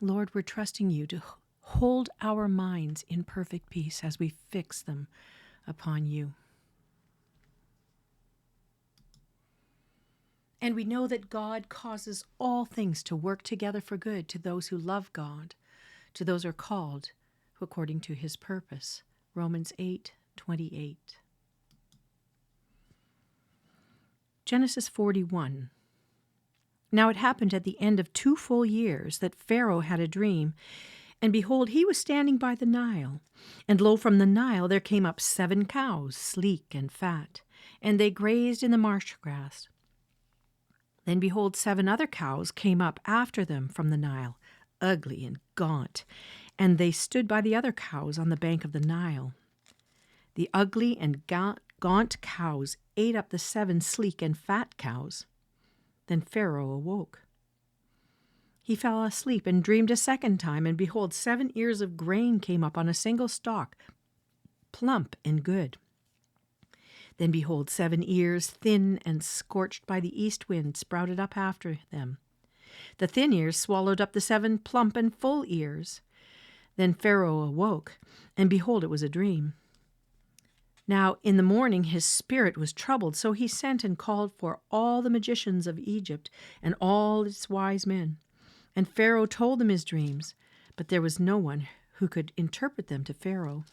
Lord, we're trusting you to hold our minds in perfect peace as we fix them upon you. And we know that God causes all things to work together for good to those who love God, to those who are called according to his purpose. Romans 8:28. Genesis 41. Now it happened at the end of 2 full years that Pharaoh had a dream, and behold, he was standing by the Nile. And lo, from the Nile there came up 7 cows, sleek and fat, and they grazed in the marsh grass. Then behold, 7 other cows came up after them from the Nile, ugly and gaunt, and they stood by the other cows on the bank of the Nile. The ugly and gaunt cows ate up the 7 sleek and fat cows. Then Pharaoh awoke. He fell asleep and dreamed a second time, and behold, 7 ears of grain came up on a single stalk, plump and good. Then behold, 7 ears, thin and scorched by the east wind, sprouted up after them. The thin ears swallowed up the 7 plump and full ears. Then Pharaoh awoke, and behold, it was a dream. Now in the morning his spirit was troubled, so he sent and called for all the magicians of Egypt and all its wise men. And Pharaoh told them his dreams, but there was no one who could interpret them to Pharaoh.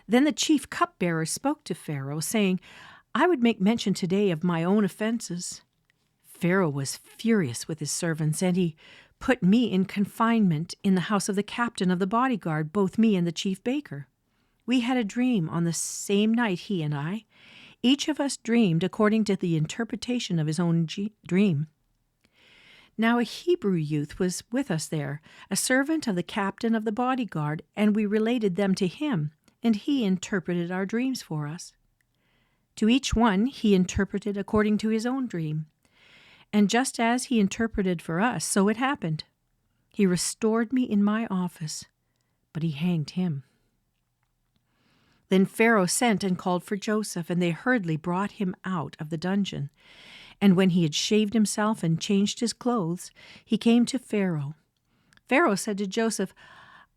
Then the chief cupbearer spoke to Pharaoh, saying, I would make mention today of my own offenses. Pharaoh was furious with his servants, and he put me in confinement in the house of the captain of the bodyguard, both me and the chief baker. We had a dream on the same night, he and I. Each of us dreamed according to the interpretation of his own dream. Now a Hebrew youth was with us there, a servant of the captain of the bodyguard, and we related them to him, and he interpreted our dreams for us. To each one he interpreted according to his own dream. And just as he interpreted for us, so it happened. He restored me in my office, but he hanged him. Then Pharaoh sent and called for Joseph, and they hurriedly brought him out of the dungeon. And when he had shaved himself and changed his clothes, he came to Pharaoh. Pharaoh said to Joseph,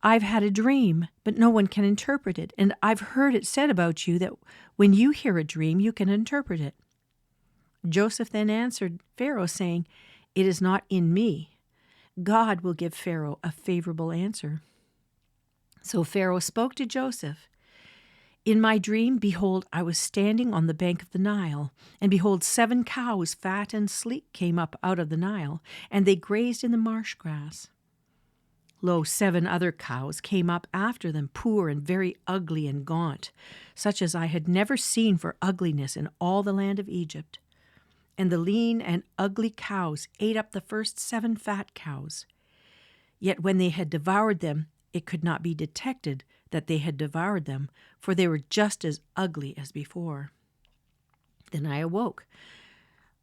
I've had a dream, but no one can interpret it, and I've heard it said about you that when you hear a dream, you can interpret it. Joseph then answered Pharaoh, saying, It is not in me. God will give Pharaoh a favorable answer. So Pharaoh spoke to Joseph. In my dream, behold, I was standing on the bank of the Nile, and behold, 7 cows, fat and sleek, came up out of the Nile, and they grazed in the marsh grass. Lo, 7 other cows came up after them, poor and very ugly and gaunt, such as I had never seen for ugliness in all the land of Egypt. And the lean and ugly cows ate up the first 7 fat cows. Yet when they had devoured them, it could not be detected that they had devoured them, for they were just as ugly as before. Then I awoke.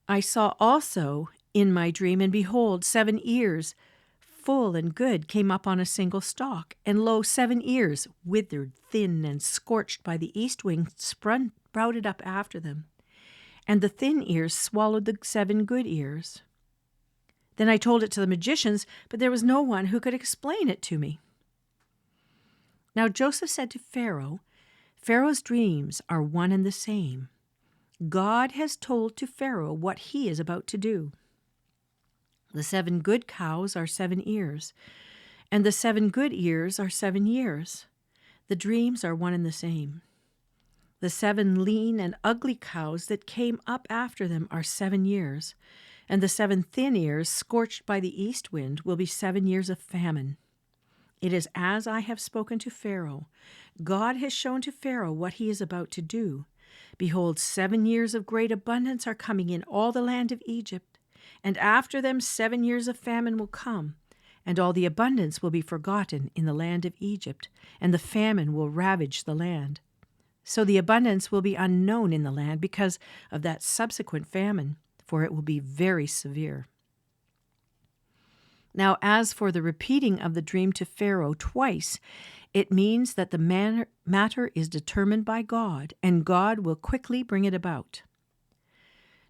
I saw also in my dream, and behold, 7 ears, full and good, came up on a single stalk, and lo, 7 ears, withered, thin, and scorched by the east wind, sprouted up after them. And the thin ears swallowed the 7 good ears. Then I told it to the magicians, but there was no one who could explain it to me. Now Joseph said to Pharaoh, Pharaoh's dreams are one and the same. God has told to Pharaoh what he is about to do. The 7 good cows are 7 ears, and the 7 good ears are 7 years. The dreams are one and the same. The 7 lean and ugly cows that came up after them are 7 years, and the 7 thin ears, scorched by the east wind, will be 7 years of famine. It is as I have spoken to Pharaoh. God has shown to Pharaoh what he is about to do. Behold, 7 years of great abundance are coming in all the land of Egypt, and after them 7 years of famine will come, and all the abundance will be forgotten in the land of Egypt, and the famine will ravage the land. So the abundance will be unknown in the land because of that subsequent famine, for it will be very severe. Now, as for the repeating of the dream to Pharaoh twice, it means that the matter is determined by God, and God will quickly bring it about.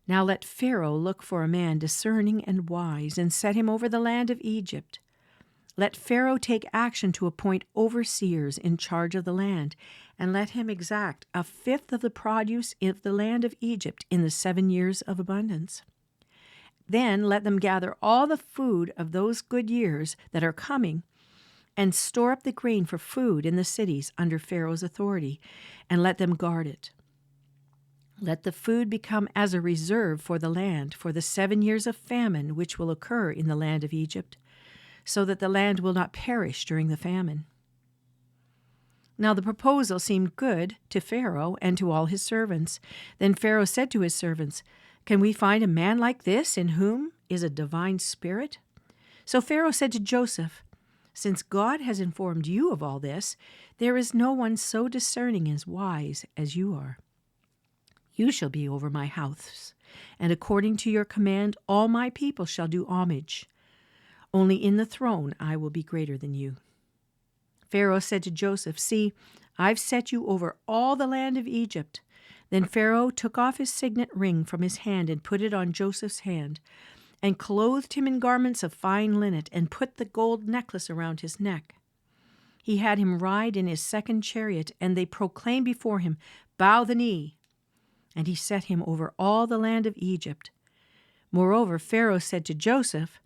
Now let Pharaoh look for a man discerning and wise, and set him over the land of Egypt. Let Pharaoh take action to appoint overseers in charge of the land, and let him exact a fifth of the produce of the land of Egypt in the 7 years of abundance. Then let them gather all the food of those good years that are coming, and store up the grain for food in the cities under Pharaoh's authority, and let them guard it. Let the food become as a reserve for the land for the 7 years of famine which will occur in the land of Egypt, so that the land will not perish during the famine. Now the proposal seemed good to Pharaoh and to all his servants. Then Pharaoh said to his servants, "Can we find a man like this in whom is a divine spirit?" So Pharaoh said to Joseph, "Since God has informed you of all this, there is no one so discerning and wise as you are. You shall be over my house, and according to your command all my people shall do homage. Only in the throne I will be greater than you." Pharaoh said to Joseph, "See, I've set you over all the land of Egypt." Then Pharaoh took off his signet ring from his hand and put it on Joseph's hand, and clothed him in garments of fine linen, and put the gold necklace around his neck. He had him ride in his second chariot, and they proclaimed before him, "Bow the knee." And he set him over all the land of Egypt. Moreover, Pharaoh said to Joseph,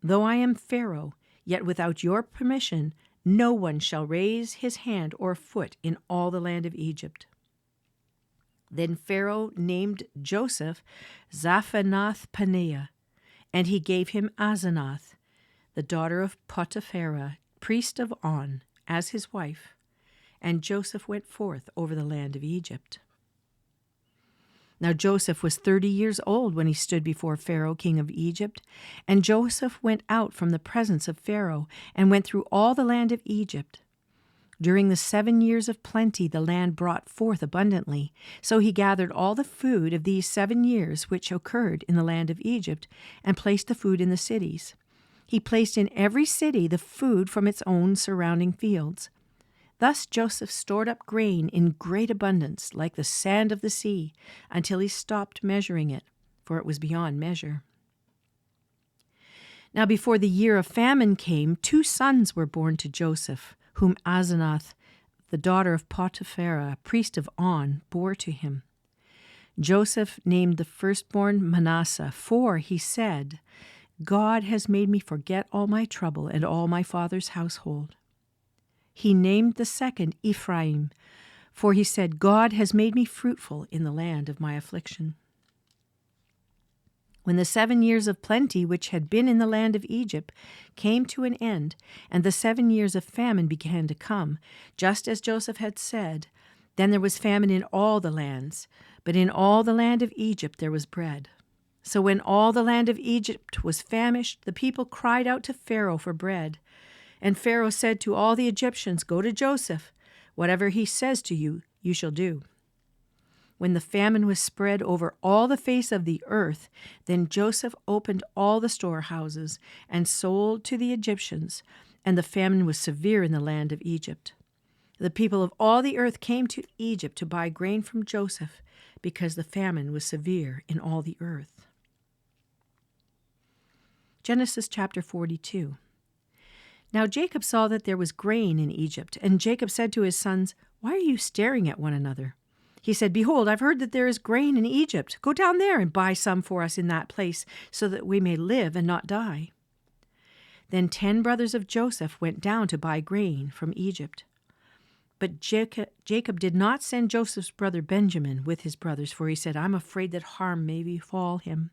"Though I am Pharaoh, yet without your permission no one shall raise his hand or foot in all the land of Egypt." Then Pharaoh named Joseph Zaphanath-Paneah, and he gave him Asenath, the daughter of Potiphera, priest of On, as his wife. And Joseph went forth over the land of Egypt. Now Joseph was 30 years old when he stood before Pharaoh, king of Egypt. And Joseph went out from the presence of Pharaoh, and went through all the land of Egypt. During the 7 years of plenty the land brought forth abundantly. So he gathered all the food of these 7 years which occurred in the land of Egypt, and placed the food in the cities. He placed in every city the food from its own surrounding fields. Thus Joseph stored up grain in great abundance, like the sand of the sea, until he stopped measuring it, for it was beyond measure. Now before the year of famine came, 2 sons were born to Joseph, whom Asenath, the daughter of Potiphera, priest of On, bore to him. Joseph named the firstborn Manasseh, for, he said, "God has made me forget all my trouble and all my father's household." He named the second Ephraim, for he said, "God has made me fruitful in the land of my affliction." When the 7 years of plenty which had been in the land of Egypt came to an end, and the 7 years of famine began to come, just as Joseph had said, then there was famine in all the lands, but in all the land of Egypt there was bread. So when all the land of Egypt was famished, the people cried out to Pharaoh for bread. And Pharaoh said to all the Egyptians, "Go to Joseph. Whatever he says to you, you shall do." When the famine was spread over all the face of the earth, then Joseph opened all the storehouses and sold to the Egyptians, and the famine was severe in the land of Egypt. The people of all the earth came to Egypt to buy grain from Joseph, because the famine was severe in all the earth. Genesis chapter 42. Now Jacob saw that there was grain in Egypt, and Jacob said to his sons, "Why are you staring at one another?" He said, "Behold, I've heard that there is grain in Egypt. Go down there and buy some for us in that place, so that we may live and not die." Then 10 brothers of Joseph went down to buy grain from Egypt. But Jacob did not send Joseph's brother Benjamin with his brothers, for he said, "I'm afraid that harm may befall him."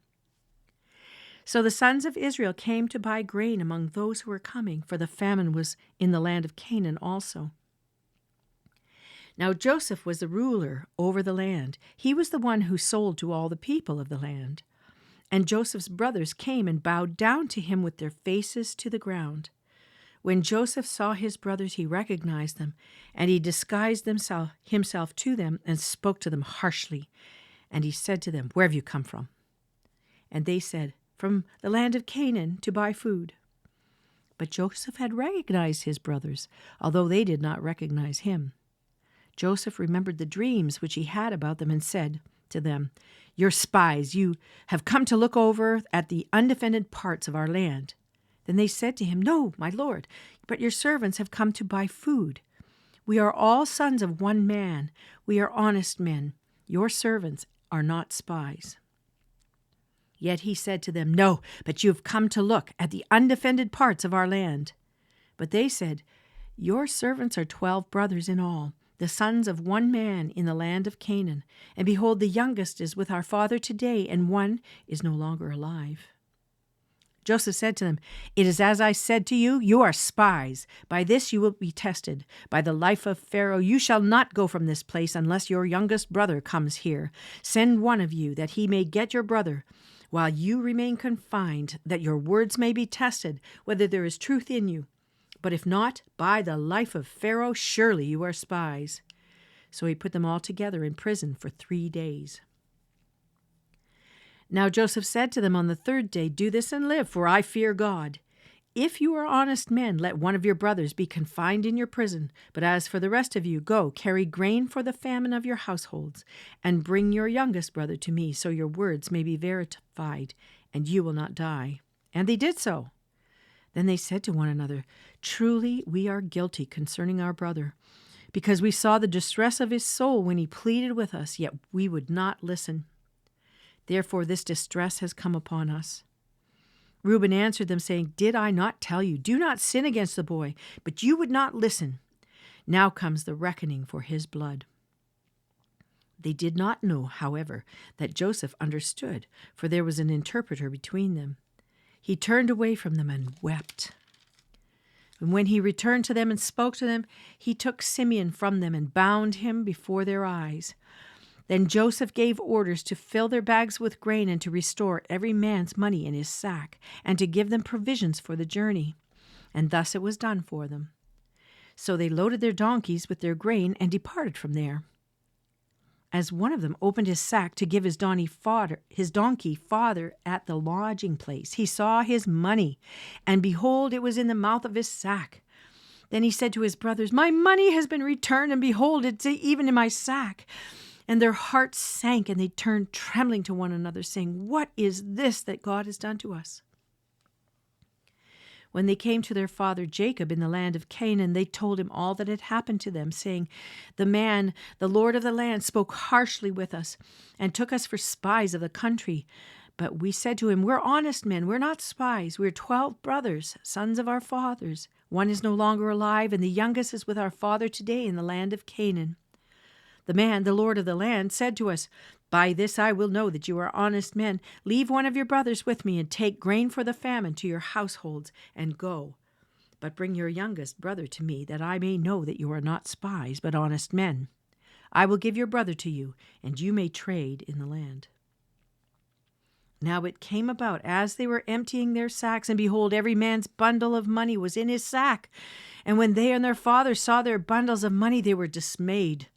So the sons of Israel came to buy grain among those who were coming, for the famine was in the land of Canaan also. Now Joseph was the ruler over the land. He was the one who sold to all the people of the land. And Joseph's brothers came and bowed down to him with their faces to the ground. When Joseph saw his brothers, he recognized them, and he disguised himself to them and spoke to them harshly. And he said to them, "Where have you come from?" And they said, "From the land of Canaan to buy food." But Joseph had recognized his brothers, although they did not recognize him. Joseph remembered the dreams which he had about them and said, to them, "You're spies. You have come to look over at the undefended parts of our land." Then they said to him, "No, my lord, but your servants have come to buy food. We are all sons of one man. We are honest men. Your servants are not spies." Yet he said to them, "No, but you have come to look at the undefended parts of our land." But they said, "Your servants are 12 brothers in all, the sons of one man in the land of Canaan. And behold, the youngest is with our father today, and one is no longer alive." Joseph said to them, "It is as I said to you, you are spies. By this you will be tested. By the life of Pharaoh, you shall not go from this place unless your youngest brother comes here. Send one of you, that he may get your brother, while you remain confined, that your words may be tested, whether there is truth in you. But if not, by the life of Pharaoh, surely you are spies." So he put them all together in prison for 3 days. Now Joseph said to them on the 3rd day, "Do this and live, for I fear God. If you are honest men, let one of your brothers be confined in your prison. But as for the rest of you, go, carry grain for the famine of your households, and bring your youngest brother to me, so your words may be verified, and you will not die." And they did so. Then they said to one another, "Truly we are guilty concerning our brother, because we saw the distress of his soul when he pleaded with us, yet we would not listen. Therefore this distress has come upon us." Reuben answered them, saying, "Did I not tell you, do not sin against the boy? But you would not listen. Now comes the reckoning for his blood." They did not know, however, that Joseph understood, for there was an interpreter between them. He turned away from them and wept. And when he returned to them and spoke to them, he took Simeon from them and bound him before their eyes. Then Joseph gave orders to fill their bags with grain and to restore every man's money in his sack, and to give them provisions for the journey. And thus it was done for them. So they loaded their donkeys with their grain and departed from there. As one of them opened his sack to give his donkey fodder at the lodging place, he saw his money, and behold, it was in the mouth of his sack. Then he said to his brothers, "My money has been returned, and behold, it's even in my sack." And their hearts sank, and they turned trembling to one another, saying, "What is this that God has done to us?" When they came to their father Jacob in the land of Canaan, they told him all that had happened to them, saying, "The man, the lord of the land, spoke harshly with us, and took us for spies of the country. But we said to him, 'We're honest men, we're not spies. We're 12 brothers, sons of our fathers. One is no longer alive, and the youngest is with our father today in the land of Canaan.' The man, the lord of the land, said to us, 'By this I will know that you are honest men. Leave one of your brothers with me, and take grain for the famine to your households, and go. But bring your youngest brother to me, that I may know that you are not spies, but honest men. I will give your brother to you, and you may trade in the land.' Now it came about, as they were emptying their sacks, and behold, every man's bundle of money was in his sack. And when they and their father saw their bundles of money, they were dismayed.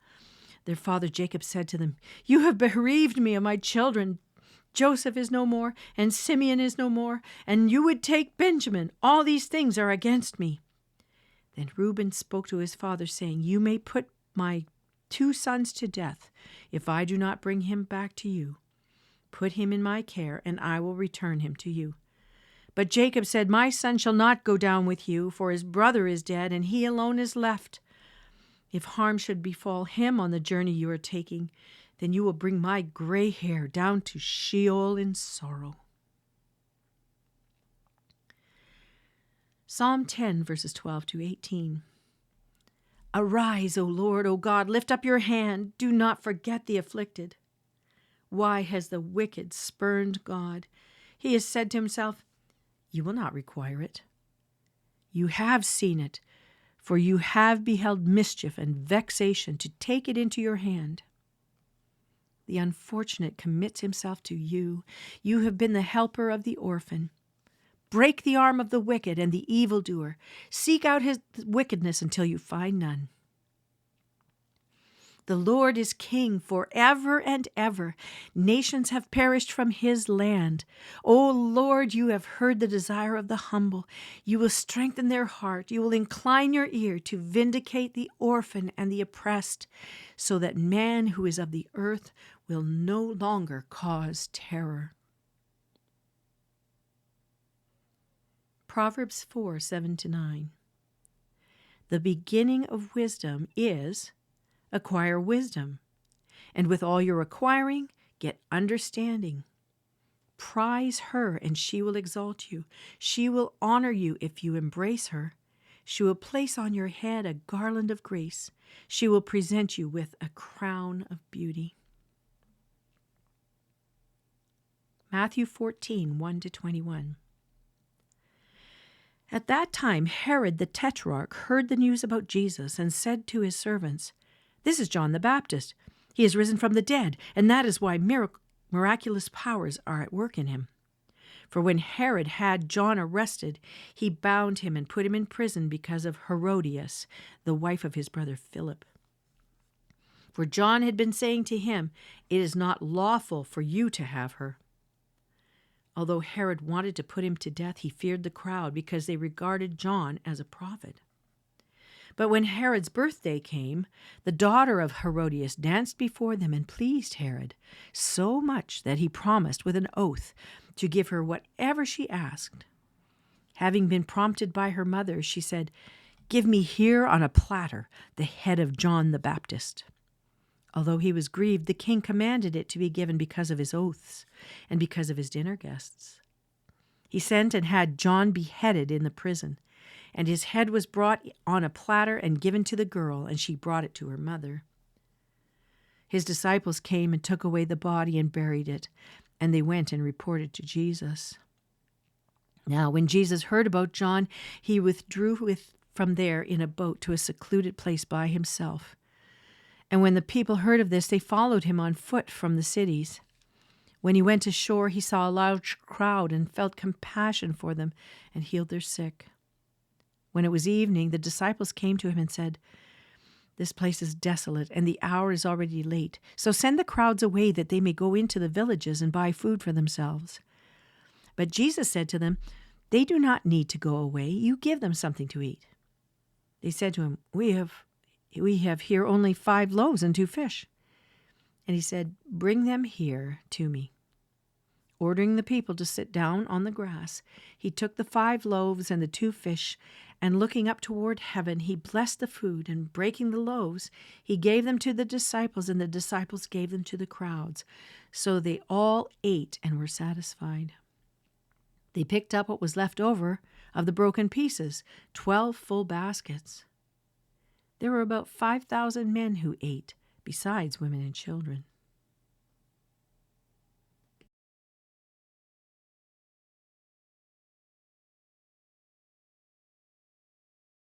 Their father Jacob said to them, 'You have bereaved me of my children. Joseph is no more, and Simeon is no more, and you would take Benjamin. All these things are against me.' Then Reuben spoke to his father, saying, 'You may put my 2 sons to death, if I do not bring him back to you. Put him in my care, and I will return him to you.' But Jacob said, 'My son shall not go down with you, for his brother is dead, and he alone is left. If harm should befall him on the journey you are taking, then you will bring my gray hair down to Sheol in sorrow.'" Psalm 10, verses 12 to 18. Arise, O Lord, O God, lift up your hand. Do not forget the afflicted. Why has the wicked spurned God? He has said to himself, "You will not require it." You have seen it, for you have beheld mischief and vexation to take it into your hand. The unfortunate commits himself to you. You have been the helper of the orphan. Break the arm of the wicked and the evildoer. Seek out his wickedness until you find none. The Lord is king forever and ever. Nations have perished from his land. O Lord, you have heard the desire of the humble. You will strengthen their heart. You will incline your ear to vindicate the orphan and the oppressed, so that man who is of the earth will no longer cause terror. Proverbs 4:7-9. The beginning of wisdom is acquire wisdom, and with all your acquiring, get understanding. Prize her, and she will exalt you. She will honor you if you embrace her. She will place on your head a garland of grace. She will present you with a crown of beauty. Matthew 14:1-21. At that time, Herod the Tetrarch heard the news about Jesus and said to his servants, "This is John the Baptist. He has risen from the dead, and that is why miraculous powers are at work in him." For when Herod had John arrested, he bound him and put him in prison because of Herodias, the wife of his brother Philip. For John had been saying to him, "It is not lawful for you to have her." Although Herod wanted to put him to death, he feared the crowd because they regarded John as a prophet. But when Herod's birthday came, the daughter of Herodias danced before them and pleased Herod so much that he promised with an oath to give her whatever she asked. Having been prompted by her mother, she said, "Give me here on a platter the head of John the Baptist." Although he was grieved, the king commanded it to be given because of his oaths and because of his dinner guests. He sent and had John beheaded in the prison, and his head was brought on a platter and given to the girl, and she brought it to her mother. His disciples came and took away the body and buried it, and they went and reported to Jesus. Now, when Jesus heard about John, he withdrew from there in a boat to a secluded place by himself. And when the people heard of this, they followed him on foot from the cities. When he went ashore, he saw a large crowd and felt compassion for them and healed their sick. When it was evening, the disciples came to him and said, "This place is desolate, and the hour is already late. So send the crowds away that they may go into the villages and buy food for themselves." But Jesus said to them, "They do not need to go away. You give them something to eat." They said to him, We have here only 5 loaves and 2 fish. And he said, "Bring them here to me." Ordering the people to sit down on the grass, he took the 5 loaves and the 2 fish, and looking up toward heaven, he blessed the food, and breaking the loaves, he gave them to the disciples, and the disciples gave them to the crowds. So they all ate and were satisfied. They picked up what was left over of the broken pieces, 12 full baskets. There were about 5,000 men who ate, besides women and children.